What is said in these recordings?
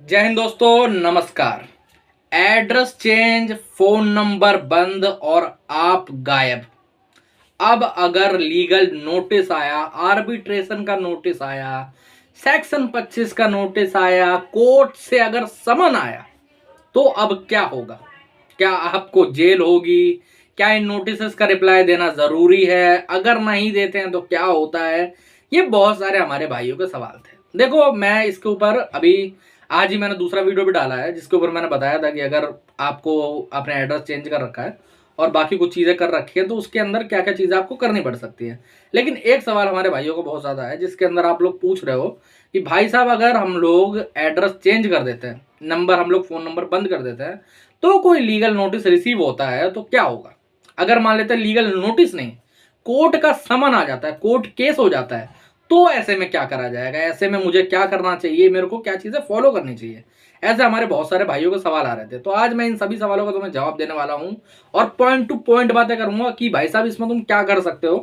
जय हिंद दोस्तों, नमस्कार। एड्रेस चेंज, फोन नंबर बंद और आप गायब। अब अगर लीगल नोटिस आया, आर्बिट्रेशन का नोटिस आया, सेक्शन 25 का नोटिस आया, कोर्ट से अगर समन आया, तो अब क्या होगा? क्या आपको जेल होगी? क्या इन नोटिस का रिप्लाई देना जरूरी है? अगर नहीं देते हैं तो क्या होता है? ये बहुत सारे हमारे भाइयों के सवाल थे। देखो, मैं इसके ऊपर अभी आज ही मैंने दूसरा वीडियो भी डाला है, जिसके ऊपर मैंने बताया था कि अगर आपको अपने एड्रेस चेंज कर रखा है और बाकी कुछ चीज़ें कर रखी है तो उसके अंदर क्या क्या चीज़ें आपको करनी पड़ सकती है। लेकिन एक सवाल हमारे भाइयों को बहुत ज़्यादा है, जिसके अंदर आप लोग पूछ रहे हो कि भाई साहब, अगर हम लोग एड्रेस चेंज कर देते हैं, नंबर हम लोग फ़ोन नंबर बंद कर देते हैं, तो कोई लीगल नोटिस रिसीव होता है तो क्या होगा? अगर मान लेते हैं लीगल नोटिस नहीं, कोर्ट का समन आ जाता है, कोर्ट केस हो जाता है, तो ऐसे में क्या करा जाएगा? ऐसे में मुझे क्या करना चाहिए? मेरे को क्या चीज़ें फॉलो करनी चाहिए? ऐसे हमारे बहुत सारे भाइयों के सवाल आ रहे थे, तो आज मैं इन सभी सवालों का तुम्हें जवाब देने वाला हूं और पॉइंट टू पॉइंट बातें करूंगा कि भाई साहब, इसमें तुम क्या कर सकते हो,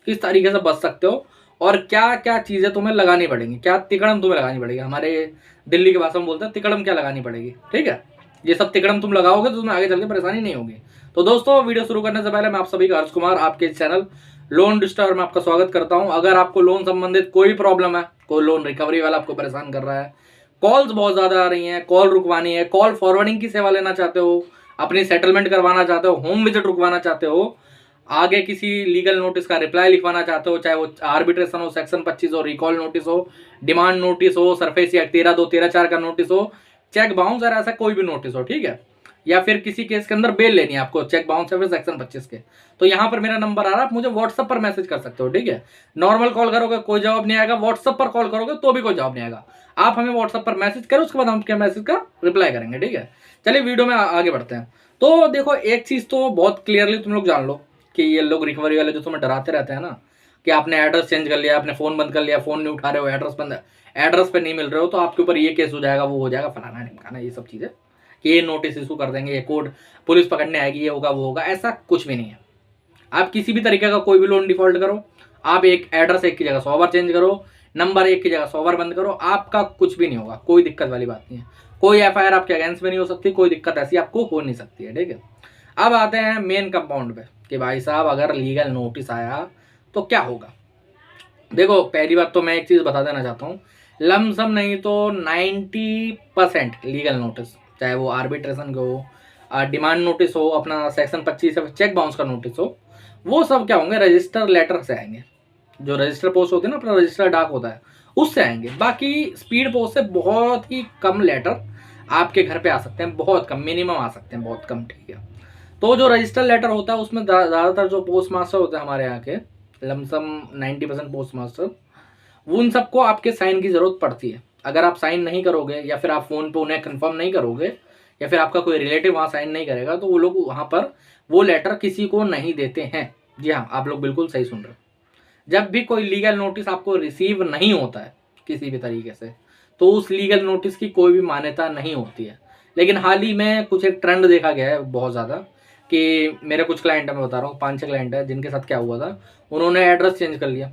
किस तरीके से बच सकते हो और क्या क्या चीज़ें तुम्हें लगानी पड़ेंगी, क्या तिकड़म तुम्हें लगानी पड़ेगी। हमारे दिल्ली की भाषा में बोलते हैं तिकड़म क्या लगानी पड़ेगी। ठीक है, ये सब तिकड़म तुम लगाओगे तो तुम्हें आगे चल के परेशानी नहीं होगी। तो दोस्तों, वीडियो शुरू करने से पहले मैं आप सभी का हर्ष कुमार, आपके चैनल लोन डिस्टर्ब में आपका स्वागत करता हूं। अगर आपको लोन संबंधित कोई प्रॉब्लम है, कोई लोन रिकवरी वाला आपको परेशान कर रहा है, कॉल्स बहुत ज्यादा आ रही हैं, कॉल रुकवानी है, कॉल फॉरवर्डिंग की सेवा लेना चाहते हो, अपनी सेटलमेंट करवाना चाहते हो, होम विजिट रुकवाना चाहते हो, आगे किसी लीगल नोटिस का रिप्लाई लिखवाना चाहते हो, चाहे वो आर्बिट्रेशन हो, सेक्शन 25 हो, रिकॉल नोटिस हो, डिमांड नोटिस हो, सरफेस एक्ट 13(2) 13(4) का नोटिस हो, चेक बाउंस, ऐसा कोई भी नोटिस हो, ठीक है, या फिर किसी केस के अंदर बेल लेनी है आपको, चेक बाउंस या फिर सेक्शन 25 के, तो यहाँ पर मेरा नंबर आ रहा है, आप मुझे व्हाट्सएप पर मैसेज कर सकते हो। ठीक है, नॉर्मल कॉल करोगे कोई जवाब नहीं आएगा, व्हाट्सएप पर कॉल करोगे तो भी कोई जवाब नहीं आएगा। आप हमें व्हाट्सएप पर मैसेज करो, उसके बाद हम क्या मैसेज का रिप्लाई करेंगे। ठीक है, चलिए वीडियो में आगे बढ़ते हैं। तो देखो, एक चीज तो बहुत क्लियरली तुम लोग जान लो कि ये लोग रिकवरी वाले जो तुम्हें डराते रहते हैं ना, कि आपने एड्रेस चेंज कर लिया, आपने फोन बंद कर लिया, फोन नहीं उठा रहे हो, एड्रेस बंद, एड्रेस पे नहीं मिल रहे हो, तो आपके ऊपर ये केस हो जाएगा, वो हो जाएगा, फलाना ढिमकाना, ये सब चीजें कि ये नोटिस इशू कर देंगे, ये कोर्ट पुलिस पकड़ने आएगी, ये होगा वो होगा, ऐसा कुछ भी नहीं है। आप किसी भी तरीके का कोई भी लोन डिफॉल्ट करो, आप एक एड्रेस एक की जगह 100 बार चेंज करो, नंबर एक की जगह 100 बार बंद करो, आपका कुछ भी नहीं होगा, कोई दिक्कत वाली बात नहीं है। कोई एफआईआर आपके अगेंस्ट में नहीं हो सकती, कोई दिक्कत ऐसी आपको हो नहीं सकती है। ठीक है, अब आते हैं मेन कंपाउंड पे कि भाई साहब, अगर लीगल नोटिस आया तो क्या होगा। देखो, पहली बात तो मैं एक चीज बता देना चाहता हूँ, लमसम नहीं तो 90% लीगल नोटिस, चाहे वो आर्बिट्रेशन के हो, डिमांड नोटिस हो, अपना सेक्शन 25 या चेक बाउंस का नोटिस हो, वो सब क्या होंगे, रजिस्टर लेटर से आएंगे। जो रजिस्टर पोस्ट होती है ना, अपना रजिस्टर डाक होता है, उससे आएंगे। बाकी स्पीड पोस्ट से बहुत ही कम लेटर आपके घर पे आ सकते हैं, बहुत कम, मिनिमम आ सकते हैं, बहुत कम। ठीक है, तो जो रजिस्टर लेटर होता है उसमें ज़्यादातर जो पोस्ट मास्टर होते हैं हमारे यहाँ के, लमसम 90% पोस्ट मास्टर, उन सबको आपके साइन की ज़रूरत पड़ती है। अगर आप साइन नहीं करोगे या फिर आप फ़ोन पे उन्हें कंफर्म नहीं करोगे या फिर आपका कोई रिलेटिव वहाँ साइन नहीं करेगा, तो वो लोग वहाँ पर वो लेटर किसी को नहीं देते हैं। जी हाँ, आप लोग बिल्कुल सही सुन रहे हो। जब भी कोई लीगल नोटिस आपको रिसीव नहीं होता है किसी भी तरीके से, तो उस लीगल नोटिस की कोई भी मान्यता नहीं होती है। लेकिन हाल ही में कुछ एक ट्रेंड देखा गया है बहुत ज़्यादा, कि मेरे कुछ क्लाइंट है, मैं बता रहा हूँ, 5-6 क्लाइंट है, जिनके साथ क्या हुआ था, उन्होंने एड्रेस चेंज कर लिया।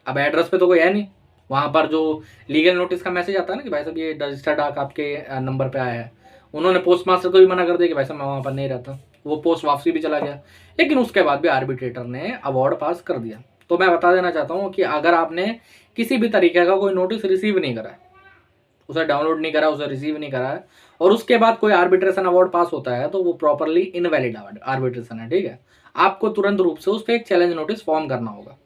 अब एड्रेस पे तो कोई है नहीं, वहाँ पर जो लीगल नोटिस का मैसेज आता है ना कि भाई साहब ये रजिस्टर्ड डाक आपके नंबर पे आया है, उन्होंने पोस्ट मास्टर को भी मना कर दिया कि भाई साहब मैं वहाँ पर नहीं रहता, वो पोस्ट वापसी भी चला गया। लेकिन उसके बाद भी आर्बिट्रेटर ने अवार्ड पास कर दिया। तो मैं बता देना चाहता हूँ कि अगर आपने किसी भी तरीके का कोई नोटिस रिसीव नहीं करा है, उसे डाउनलोड नहीं करा, उसे रिसीव नहीं करा है, और उसके बाद कोई आर्बिट्रेशन अवार्ड पास होता है, तो वो प्रॉपरली इनवैलिड आर्बिट्रेशन है। ठीक है, आपको तुरंत रूप से उस पर एक चैलेंज नोटिस फॉर्म करना होगा।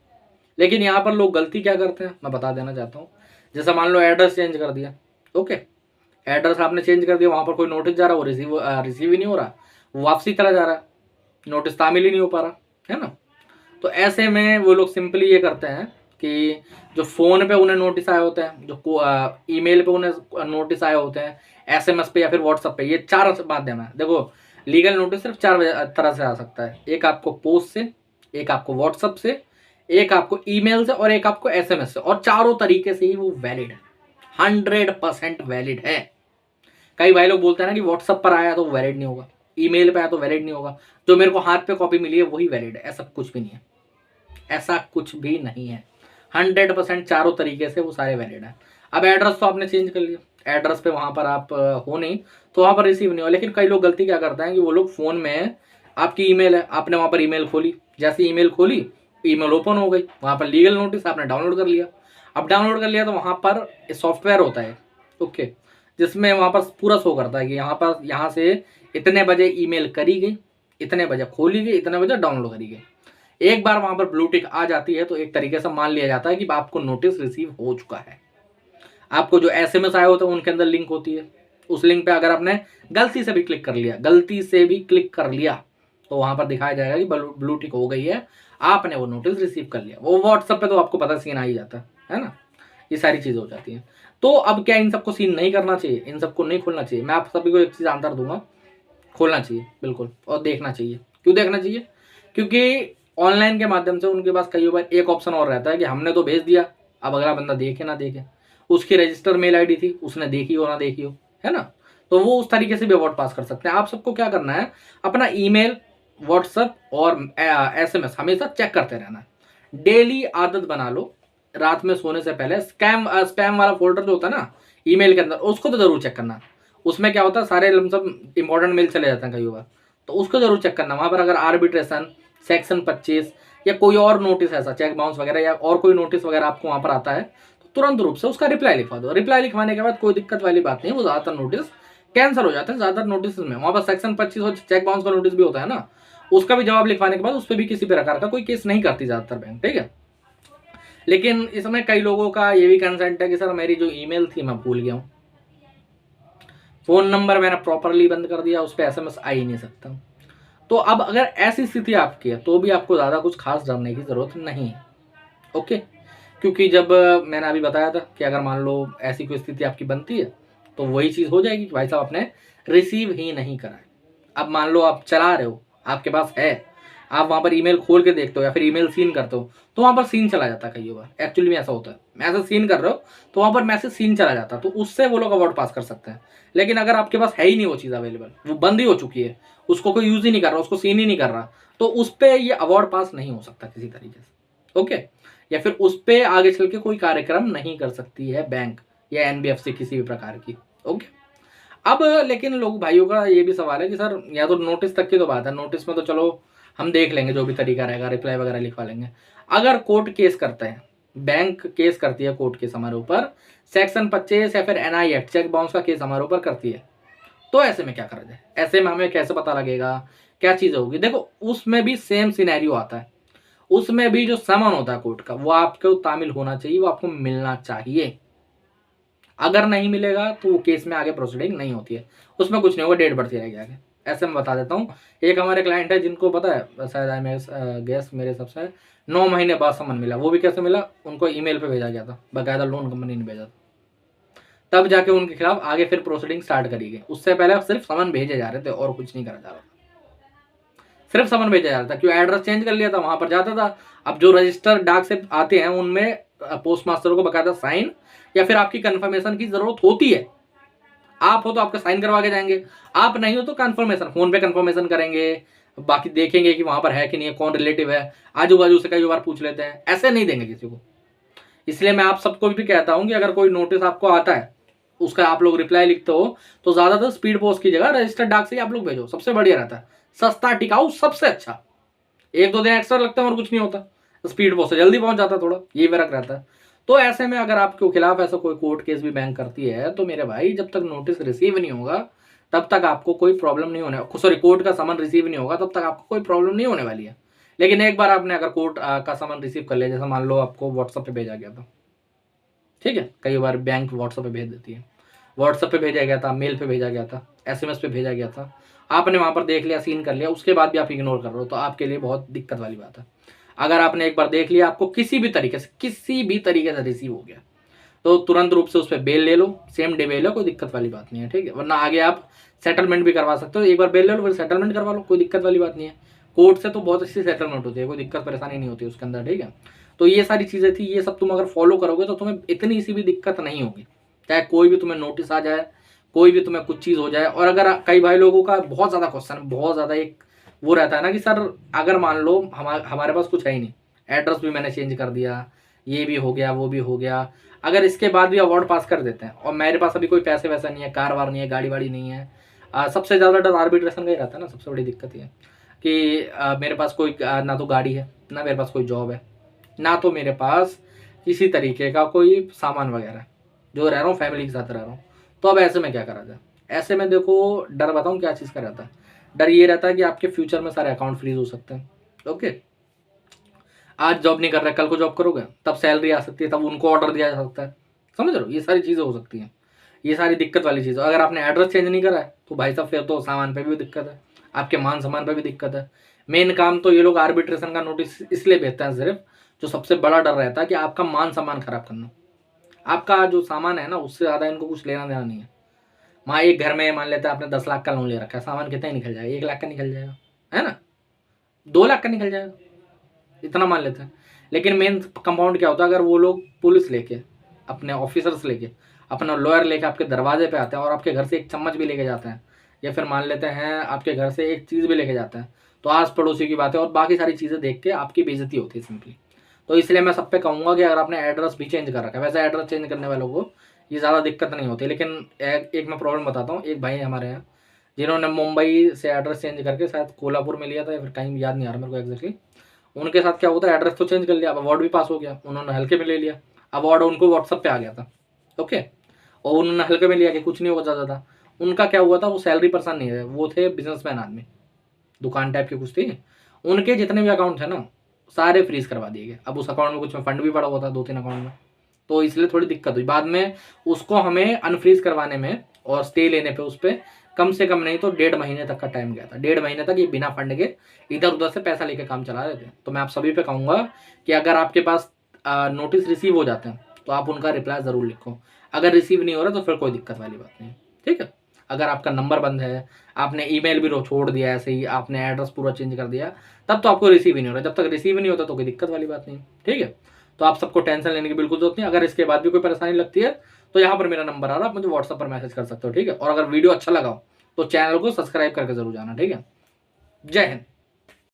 लेकिन यहाँ पर लोग गलती क्या करते हैं, मैं बता देना चाहता हूँ। जैसे मान लो एड्रेस चेंज कर दिया, ओके, एड्रेस आपने चेंज कर दिया, वहाँ पर कोई नोटिस जा रहा है, वो रिसीव ही नहीं हो रहा, वो वापसी चला जा रहा है, नोटिस तामील ही नहीं हो पा रहा है ना। तो ऐसे में वो लोग सिंपली ये करते हैं कि जो फ़ोन पे उन्हें नोटिस आए होते हैं, जो ईमेल पे उन्हें नोटिस आए होते हैं, एसएमएस पे या फिर व्हाट्सएप पे, ये 4 माध्यम है। देखो, लीगल नोटिस सिर्फ 4 तरह से आ सकता है। एक आपको पोस्ट से, एक आपको व्हाट्सएप से, एक आपको ईमेल से और एक आपको एसएमएस से, और चारों तरीके से ही वो वैलिड है, 100% वैलिड है। कई भाई लोग बोलते हैं ना कि व्हाट्सएप पर आया तो वैलिड नहीं होगा, ईमेल पे आया तो वैलिड नहीं होगा, जो मेरे को हाथ पे कॉपी मिली है वही वैलिड है। ऐसा कुछ भी नहीं है, ऐसा कुछ भी नहीं है। 100% चारों तरीके से वो सारे वैलिड है। अब एड्रेस तो आपने चेंज कर लिया, एड्रेस पे वहाँ पर आप हो नहीं, तो वहाँ पर रिसीव नहीं हो। लेकिन कई लोग गलती क्या करते हैं कि वो लोग फ़ोन में आपकी ईमेल है, आपने वहाँ पर ईमेल खोली, जैसे ईमेल खोली ईमेल ओपन हो गई, वहाँ पर लीगल नोटिस आपने डाउनलोड कर लिया। अब डाउनलोड कर लिया तो वहाँ पर सॉफ्टवेयर होता है, ओके, जिसमें वहाँ पर पूरा शो करता है कि यहाँ से इतने बजे ईमेल करी गई, इतने बजे खोली गई, इतने बजे डाउनलोड करी गई। एक बार वहाँ पर ब्लू टिक आ जाती है तो एक तरीके से मान लिया जाता है कि आपको नोटिस रिसीव हो चुका है। आपको जो एसएमएस आए होते हैं उनके अंदर लिंक होती है, उस लिंक पे अगर आपने गलती से भी क्लिक कर लिया तो वहां पर दिखाया जाएगा कि ब्लू टिक हो गई है, आपने वो नोटिस रिसीव कर लिया। वो व्हाट्सएप पे तो आपको पता सीन आ ही जाता है ना, ये सारी चीजें हो जाती हैं। तो अब क्या इन सबको सीन नहीं करना चाहिए, इन सबको नहीं खोलना चाहिए? मैं आप सभी को एक चीज आंसर दूंगा, खोलना चाहिए बिल्कुल, और देखना चाहिए। क्यों देखना चाहिए? क्योंकि ऑनलाइन के माध्यम से उनके पास कई बार एक ऑप्शन और रहता है कि हमने तो भेज दिया, अब अगला बंदा देखे ना देखे, उसकी रजिस्टर मेल आईडी थी, उसने देखी हो ना देखी हो, है ना, तो वो उस तरीके से भी अवॉर्ड पास कर सकते हैं। आप सबको क्या करना है, अपना ईमेल, व्हाट्सएप और एसएमएस हमेशा चेक करते रहना है। डेली आदत बना लो, रात में सोने से पहले स्पैम वाला फोल्डर जो होता है ना ईमेल के अंदर, उसको तो जरूर चेक करना। उसमें क्या होता है, सारे लमसम इंपॉर्टेंट मेल चले जाते हैं कई बार, तो उसको जरूर चेक करना। वहां पर अगर आर्बिट्रेशन, सेक्शन 25 या कोई और नोटिस ऐसा, चेक बाउंस वगैरह या और कोई नोटिस वगैरह आपको वहां पर आता है, तो तुरंत रूप से उसका रिप्लाई लिखवा दो। रिप्लाई लिखवाने के बाद कोई दिक्कत वाली बात नहीं है, वो ज्यादातर नोटिस कैंसिल हो जाते हैं। ज्यादातर नोटिस में वहां पर सेक्शन 25 और चेक बाउंस का नोटिस भी होता है ना, उसका भी जवाब लिखवाने के बाद उस पर भी किसी प्रकार का कोई केस नहीं करती ज्यादातर बैंक, ठीक है। लेकिन इसमें कई लोगों का ये भी कंसेंट है कि सर मेरी जो ईमेल थी मैं भूल गया हूँ, फोन नंबर मैंने प्रॉपरली बंद कर दिया, उस पर एसएमएस आ ही नहीं सकता। तो अब अगर ऐसी स्थिति आपकी है तो भी आपको ज्यादा कुछ खास जानने की जरूरत नहीं है, ओके। क्योंकि जब मैंने अभी बताया था कि अगर मान लो ऐसी कोई स्थिति आपकी बनती है तो वही चीज हो जाएगी कि भाई साहब आपने रिसीव ही नहीं करा है। अब मान लो आप चला रहे हो, आपके पास है, आप वहां पर ईमेल खोल के देखते हो या फिर ईमेल सीन करते हो, तो वहां पर सीन चला जाता है कई बार। एक्चुअली में ऐसा होता है, मैसेज सीन कर रहे हो तो वहां पर मैसेज सीन चला जाता है, तो उससे वो लोग अवार्ड पास कर सकते हैं। लेकिन अगर आपके पास है ही नहीं वो चीज अवेलेबल, वो बंद ही हो चुकी है, उसको कोई यूज ही नहीं कर रहा, उसको सीन ही नहीं कर रहा, तो उस पर ये अवार्ड पास नहीं हो सकता किसी तरीके से, ओके। या फिर उस पर आगे चल के कोई कार्यक्रम नहीं कर सकती है बैंक या एनबीएफसी किसी भी प्रकार की, ओके। अब लेकिन लोग भाइयों का ये भी सवाल है कि सर या तो नोटिस तक की तो बात है, नोटिस में तो चलो हम देख लेंगे, जो भी तरीका रहेगा रिप्लाई वगैरह लिखवा लेंगे। अगर कोर्ट केस करते हैं, बैंक केस करती है, कोर्ट केस हमारे ऊपर, सेक्शन 25 या फिर एनआई एक्ट, चेक बाउंस का केस हमारे ऊपर करती है, तो ऐसे में क्या करा जाए? ऐसे में हमें कैसे पता लगेगा क्या चीज होगी? देखो उसमें भी सेम सिनेरियो आता है, उसमें भी जो समन होता है कोर्ट का वो आपको तामिल होना चाहिए, वो आपको मिलना चाहिए। अगर नहीं मिलेगा तो वो केस में आगे प्रोसीडिंग नहीं होती है, उसमें कुछ नहीं होगा, डेट बढ़ती रहेगी आगे। ऐसे मैं बता देता हूँ, एक हमारे क्लाइंट है जिनको पता है शायद आई मैं गैस मेरे सबसे 9 महीने बाद समन मिला। वो भी कैसे मिला? उनको ईमेल पे भेजा गया था, बाकायदा लोन कंपनी ने भेजा था, तब जाके उनके खिलाफ आगे फिर प्रोसीडिंग स्टार्ट करी गई। उससे पहले सिर्फ समन भेजे जा रहे थे और कुछ नहीं करा जा रहा, सिर्फ समन भेजा जा रहा था। क्यों? एड्रेस चेंज कर लिया था, वहां पर जाता था। अब जो रजिस्टर डाक से आते हैं उनमें पोस्ट मास्टर को बाकायदा साइन या फिर आपकी कंफर्मेशन की जरूरत होती है। आप हो तो आपका साइन करवा के जाएंगे, आप नहीं हो तो कंफर्मेशन, फोन पे कंफर्मेशन करेंगे, बाकी देखेंगे कि वहां पर है कि नहीं है, कौन रिलेटिव है, आजू बाजू से कई बार पूछ लेते हैं, ऐसे नहीं देंगे किसी को। इसलिए मैं आप सबको भी कहता हूं कि अगर कोई नोटिस आपको आता है उसका आप लोग रिप्लाई लिखते हो तो ज्यादातर स्पीड पोस्ट की जगह रजिस्टर्ड डाक से ही आप लोग भेजो, सबसे बढ़िया रहता है, सस्ता टिकाऊ सबसे अच्छा। 1-2 दिन एक्स्ट्रा लगता है और कुछ नहीं होता, स्पीड पोस्ट से जल्दी पहुंच जाता है, थोड़ा ये फर्क रहता है। तो ऐसे में अगर आपके खिलाफ ऐसा कोई कोर्ट केस भी बैंक करती है तो मेरे भाई जब तक नोटिस रिसीव नहीं होगा तब तक आपको कोई प्रॉब्लम नहीं होने, सॉरी कोर्ट का समन रिसीव नहीं होगा तब तक आपको कोई प्रॉब्लम नहीं होने वाली है। लेकिन एक बार आपने अगर कोर्ट का समन रिसीव कर लिया, जैसे मान लो आपको व्हाट्सएप पे भेजा गया था, ठीक है, कई बार बैंक व्हाट्सएप पे भेज देती है, व्हाट्सएप पे भेजा गया था, मेल पे भेजा गया था, एसएमएस पे भेजा गया था, आपने वहां पर देख लिया, सीन कर लिया, उसके बाद भी आप इग्नोर कर रहे हो तो आपके लिए बहुत दिक्कत वाली बात है। अगर आपने एक बार देख लिया, आपको किसी भी तरीके से रिसीव हो गया तो तुरंत रूप से उस पर बेल ले लो, सेम डे बेल लो, कोई दिक्कत वाली बात नहीं है, ठीक है। वरना आगे आप सेटलमेंट भी करवा सकते हो, एक बार बेल ले लो फिर सेटलमेंट करवा लो, कोई दिक्कत वाली बात नहीं है। कोर्ट से तो बहुत अच्छी सेटलमेंट होती है, कोई दिक्कत परेशानी नहीं होती उसके अंदर, ठीक है। तो ये सारी चीजें थी, ये सब तुम अगर फॉलो करोगे तो तुम्हें इतनी सी भी दिक्कत नहीं होगी, चाहे कोई भी तुम्हें नोटिस आ जाए, कोई भी तुम्हें कुछ चीज हो जाए। और अगर कई भाई लोगों का बहुत ज्यादा क्वेश्चन, बहुत ज्यादा एक वो रहता है ना कि सर अगर मान लो हमारे पास कुछ है ही नहीं, एड्रेस भी मैंने चेंज कर दिया ये भी हो गया, वो भी हो गया। अगर इसके बाद भी अवार्ड पास कर देते हैं और मेरे पास अभी कोई पैसे वैसा नहीं है, कार वार नहीं है, गाड़ी वाड़ी नहीं है, सबसे ज़्यादा डर आर्बिट्रेशन का ही रहता है ना। सबसे बड़ी दिक्कत ये है कि मेरे पास कोई ना तो गाड़ी है, ना मेरे पास कोई जॉब है, ना तो मेरे पास किसी तरीके का कोई सामान वगैरह है, जो रह रहा हूँ फैमिली के साथ रह रहा हूँ। तो अब ऐसे में क्या करा जाए? ऐसे में देखो, डर बताऊँ क्या चीज़ का रहता है? डर ये रहता है कि आपके फ्यूचर में सारे अकाउंट फ्रीज हो सकते हैं। ओके, आज जॉब नहीं कर रहे, कल को जॉब करोगे, तब सैलरी आ सकती है, तब उनको ऑर्डर दिया जा सकता है। समझ रहे हो? ये सारी चीज़ें हो सकती हैं, ये सारी दिक्कत वाली चीज़। अगर आपने एड्रेस चेंज नहीं करा है तो भाई साहब फिर तो सामान पे भी दिक्कत है, आपके मान सम्मान पे भी दिक्कत है। मेन काम तो ये लोग आर्बिट्रेशन का नोटिस इसलिए भेजते हैं सिर्फ, जो सबसे बड़ा डर रहता है कि आपका मान सम्मान खराब करना। आपका जो सामान है ना, उससे ज़्यादा इनको कुछ लेना देना नहीं है। वहाँ एक घर में मान लेते हैं आपने 10 लाख का लोन ले रखा है, सामान कितना ही निकल जाएगा? 1 लाख का निकल जाएगा, है ना? 2 लाख का निकल जाएगा, इतना मान लेते हैं। लेकिन मेन कंपाउंड क्या होता है? अगर वो लोग पुलिस लेके, अपने ऑफिसर्स लेके, अपना लॉयर लेके आपके दरवाजे पे आते हैं और आपके घर से एक चम्मच भी लेके जाते हैं, या फिर मान लेते हैं आपके घर से एक चीज़ भी लेके जाते हैं, तो आस पड़ोसी की बात है और बाकी सारी चीज़ें देख के आपकी बेइज्जती होती है सिंपली। तो इसलिए मैं सब पे कहूँगा कि अगर आपने एड्रेस भी चेंज कर रखा है, वैसे एड्रेस चेंज करने वालों को ये ज़्यादा दिक्कत नहीं होती। लेकिन एक मैं प्रॉब्लम बताता हूँ। एक भाई हमारे यहाँ, जिन्होंने मुंबई से एड्रेस चेंज करके शायद कोल्हापुर में लिया था या फिर कहीं, याद नहीं आ रहा मेरे को एग्जैक्टली। उनके साथ क्या होता है, एड्रेस तो चेंज कर लिया, अब अवार्ड भी पास हो गया, उन्होंने हल्के में ले लिया। अवार्ड उनको व्हाट्सअप पे आ गया था, ओके, और उन्होंने हल्के में लिया कि कुछ नहीं होगा ज़्यादा। उनका क्या हुआ था, वो सैलरी पर्सन नहीं है, वो थे बिजनेसमैन आदमी, दुकान टाइप की कुछ थी। उनके जितने भी अकाउंट थे ना, सारे फ्रीज करवा दिए गए। अब उस अकाउंट में कुछ में फंड भी पड़ा हुआ था, 2-3 अकाउंट में, तो इसलिए थोड़ी दिक्कत हुई बाद में। उसको हमें अनफ्रीज करवाने में और स्टे लेने पे उस पर कम से कम नहीं तो 1.5 महीने तक का टाइम गया था। 1.5 महीने तक ये बिना फंड के इधर उधर से पैसा लेके काम चला रहे थे। तो मैं आप सभी पे कहूँगा कि अगर आपके पास नोटिस रिसीव हो जाते हैं तो आप उनका रिप्लाई ज़रूर लिखो। अगर रिसीव नहीं हो रहा तो फिर कोई दिक्कत वाली बात नहीं, ठीक है। अगर आपका नंबर बंद है, आपने ईमेल भी छोड़ दिया, ऐसे ही आपने एड्रेस पूरा चेंज कर दिया, तब तो आपको रिसीव ही नहीं हो रहा। जब तक रिसीव नहीं होता तो कोई दिक्कत वाली बात नहीं, ठीक है। तो आप सबको टेंशन लेने की बिल्कुल जरूरत नहीं। अगर इसके बाद भी कोई परेशानी लगती है तो यहाँ पर मेरा नंबर आ रहा है, आप मुझे व्हाट्सएप पर मैसेज कर सकते हो, ठीक है। और अगर वीडियो अच्छा लगा हो तो चैनल को सब्सक्राइब करके जरूर जाना, ठीक है। जय हिंद।